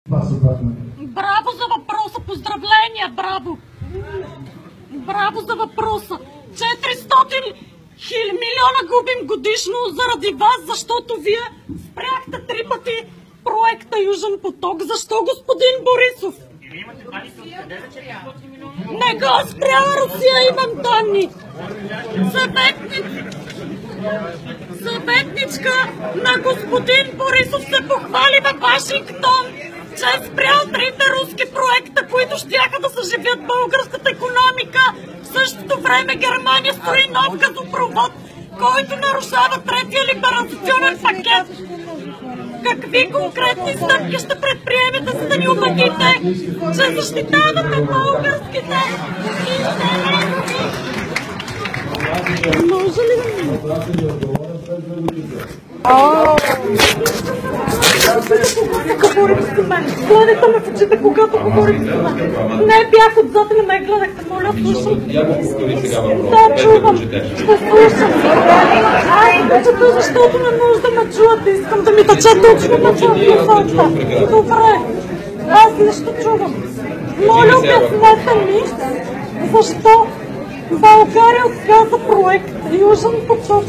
Браво за въпроса, поздравления, браво! Браво за въпроса! 400 милиона губим годишно заради вас, защото вие спряхте 3 пъти проекта Южен поток. Защо, господин Борисов? Не го спряла Русия, имам данни. Съветничка на господин Борисов се похвали във Вашингтон, че е спрял 3 руски проекта, които щяха да съживят българската икономика. В същото време Германия строи нов газопровод, който нарушава 3-я либерализационен пакет. Какви конкретни стъпки ще предприемете, за да ни убедите, че защитавате българските интереси? Може ли да гледайте ме в очите, когато говорите с мен. Не бях отзад и не ме гледахте, моля, слушам. Да, чувам. Ще слушам. Аз не чета, защото не може да ме чуете. Искам да ми тече точно на телефонта. Добре. Аз нищо чувам. Моля, обяснете ми, защо България отказа проект Южен поток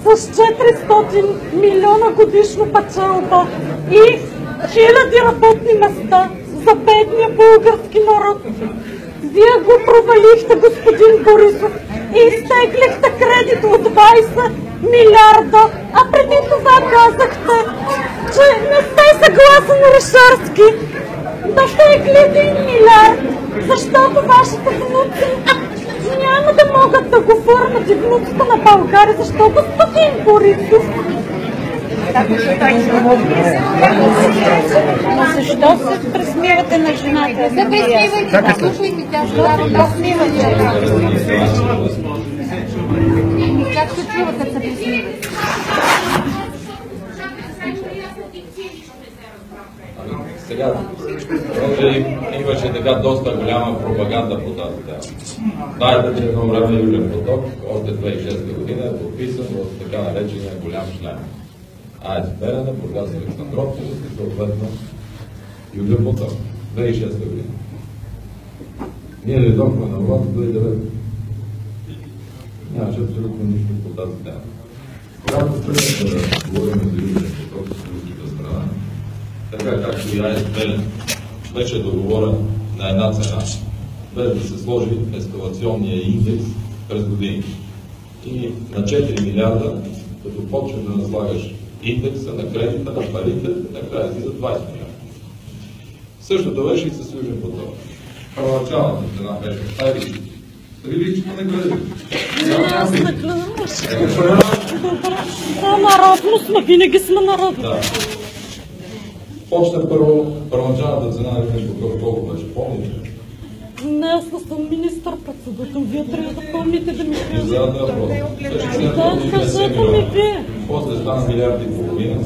с 400 милиона годишно печалба и хиляди работни места за бедния български народ. Вие го провалихте, господин Борисов, и изтеглихте кредит от 20 милиарда, а преди това казахте, че не сте съгласен Орешарски да тегли 1 милиард, защото вашите внуци няма да могат да го върнат и внуците на България, защо, господин Борисов? Но защо се пресмивате на жената? Не пресмивайте, слушайте, тя ще дава пресмиване. Как се чува, като се пресмивате? Сега, имаше така доста голяма пропаганда по тази тема. Знаете, че едно време Южен поток, още 2006 година, е подписан в така наречения голям шлем. АЕЦ Белене, Бургас Александровци и съответно Южен поток, 2006 година. Ние дойдохме на власт 2009. Нямаше абсолютно нищо по тази тема. Когато тръгнахме да говорим за Южен поток с руската страна, така както и АЕЦ Белене беше договорен на една цена, без да се сложи ескалационния индекс през години. И на 4 милиарда, като почнеш да наслагаш индекса на кредита, на парите, накрая си за 20 милиарда. Същото беше и с Южен поток. Първоначалната цена беше Риличко не гледа. Аз не гледам. Да, народно сме, винаги сме народно. Да. Почна първоначалната цена на Южен поток, колко беше, помните? Не, аз не съм министър-председател. Вие трябва да помните да ми кажете. Да, кажете ми вие. После стана милиарди и половина.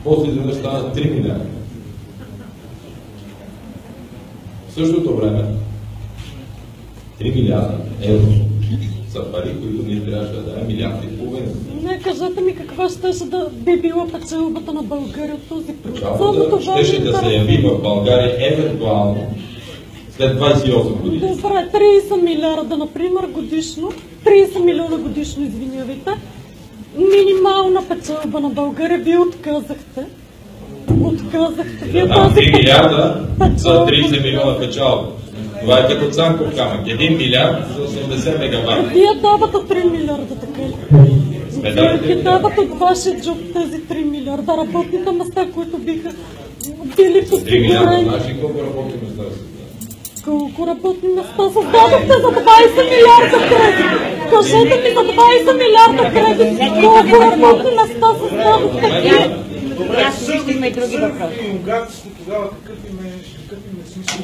После изведнъж стана 3 милиарда. В същото време 3 милиарда евро са пари, които ние трябваше да дадем милиарди и половина. Не, кажете ми каква щеше да би била печалбата на България от този проект. Печалбата щеше да се яви в България евентуално след 28 години. Добре, 30 милиарда, например, годишно. 30 милиона годишно, извинявайте. Минимална печалба на България. Вие отказахте. Вие 3 милиарда за 30 милиона печалба. Това е като Цанков камък. 1 милиард за 80 мегаватта. Вие давате 3 милиарда, така ли? Вие давате от вашия джоб тези 3 милиарда. Работните места, които биха били подсигурени. 3 милиарда, значи колко работни места са? Колко работни места създадохте за 20 милиарда кредит? Кажете ми за 20 милиарда кредит, колко работни места създадохте? Добре, аз също има и други въпроси. Когато сте тогава, какъв им е смисъл?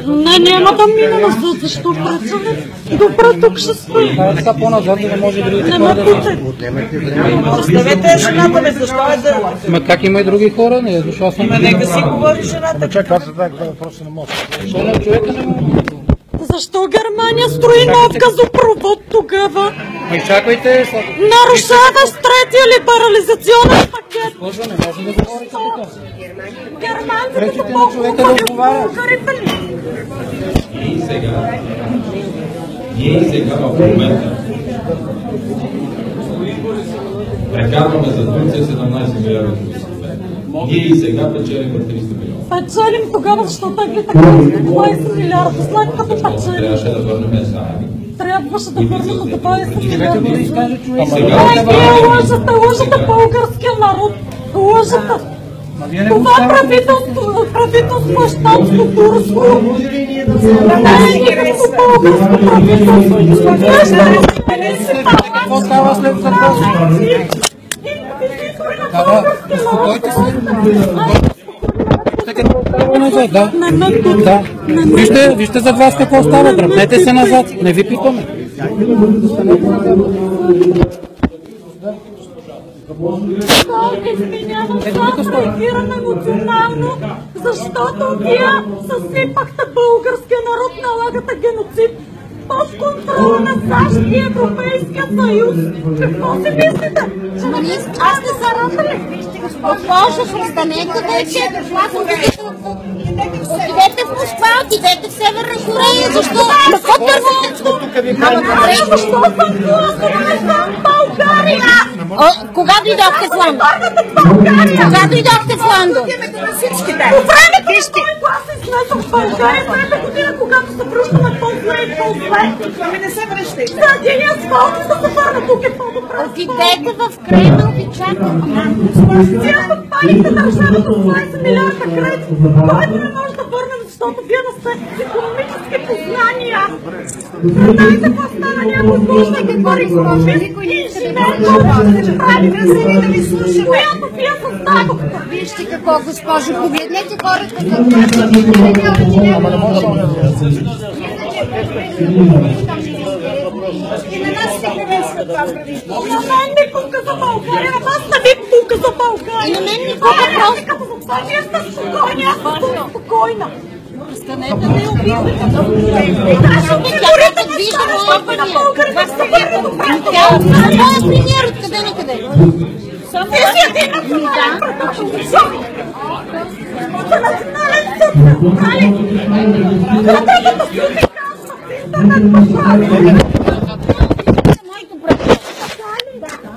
Не, няма да мина назад, защо преценя? Добре, тук ще стои. Така по-назад, да може другите Не хора ме да... питай. Оставете жената, бе, защо е да... Ма как има и други хора, не? Защо аз съм... Нека си говори жената. Чакай, аз задах два въпроса на моста. Защо на човека не може? Защо Германия строи нов газопровод тогава? Изчаквайте. Нарушаваш третия либерализационен пакет. Госпожо, не може да говорите така. Германците Пречите са на човека да по-хубави от отговаря. българите ли? Ние и сега в момента прекарваме за Турция 17 милиарда. Ние и сега печелим 300 милиона. Печелим тогава, защото ги така 20 милиарда, след като печелим. Трябваше да върнем само. Трябваше да върнем от 20 Нека да милиарда. изкаже човек. Ай, вие лъжете българския народ. Лъжете. Вие не го Това ставате. правителство е щатско турско. Не е никакво българско правителство. Какво става след въпроса? Да, успокойте се. Какво става назад? Да. Да. Вижте зад вас какво става. Дръпнете се назад. Не ви питаме. Извинявам се, аз реагирам емоционално, защото вие съсипахте българския народ, налагате геноцид под контрола на САЩ и Европейския съюз. Какво си мислите? Аз не са радали. Госпожо, престанете вече. Отидете в Москва, отидете в Северна Корея, защо? Какво търсите? Защо съм гласувала за България? Кога дойдохте в Лондон? Кога дойдохте в Лондон? По времето на този глас изнесох в България, трета година, когато се връщаме по-зле и по-зле. Ами не се връщай. За един асфалт да се върна, тук е по-добре. Отидете в Кремъл и чакайте. Вие подпалихте държавата с 20 милиарда кредит, който не може да върнем, защото вие не сте икономически познания. Знаете какво стана, някой може да говори с Божи? Инженер, се прави, да се да ви слушаме. Която вие създадохте. Вижте какво, госпожо, погледнете хората зад вас. И на нас се харесва това правителство. На мен ми пука за България, на вас не ви пука за България. И на мен ми пука просто. Като за това, вие сте спокойни, аз съм спокойна. Престанете да я убивате. Говорите неща, защото на българите се върна до Тя е премиер откъде на къде. Вие си един национален председател. За национален съд, нали? Където си ви казва в интернет поправи. Моето правителство.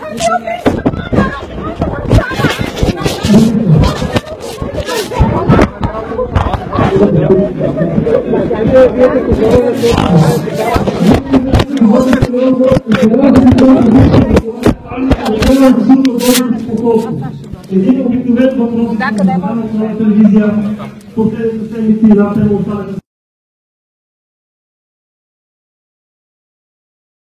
Един обикновен въпрос на телевизия, последните седмици на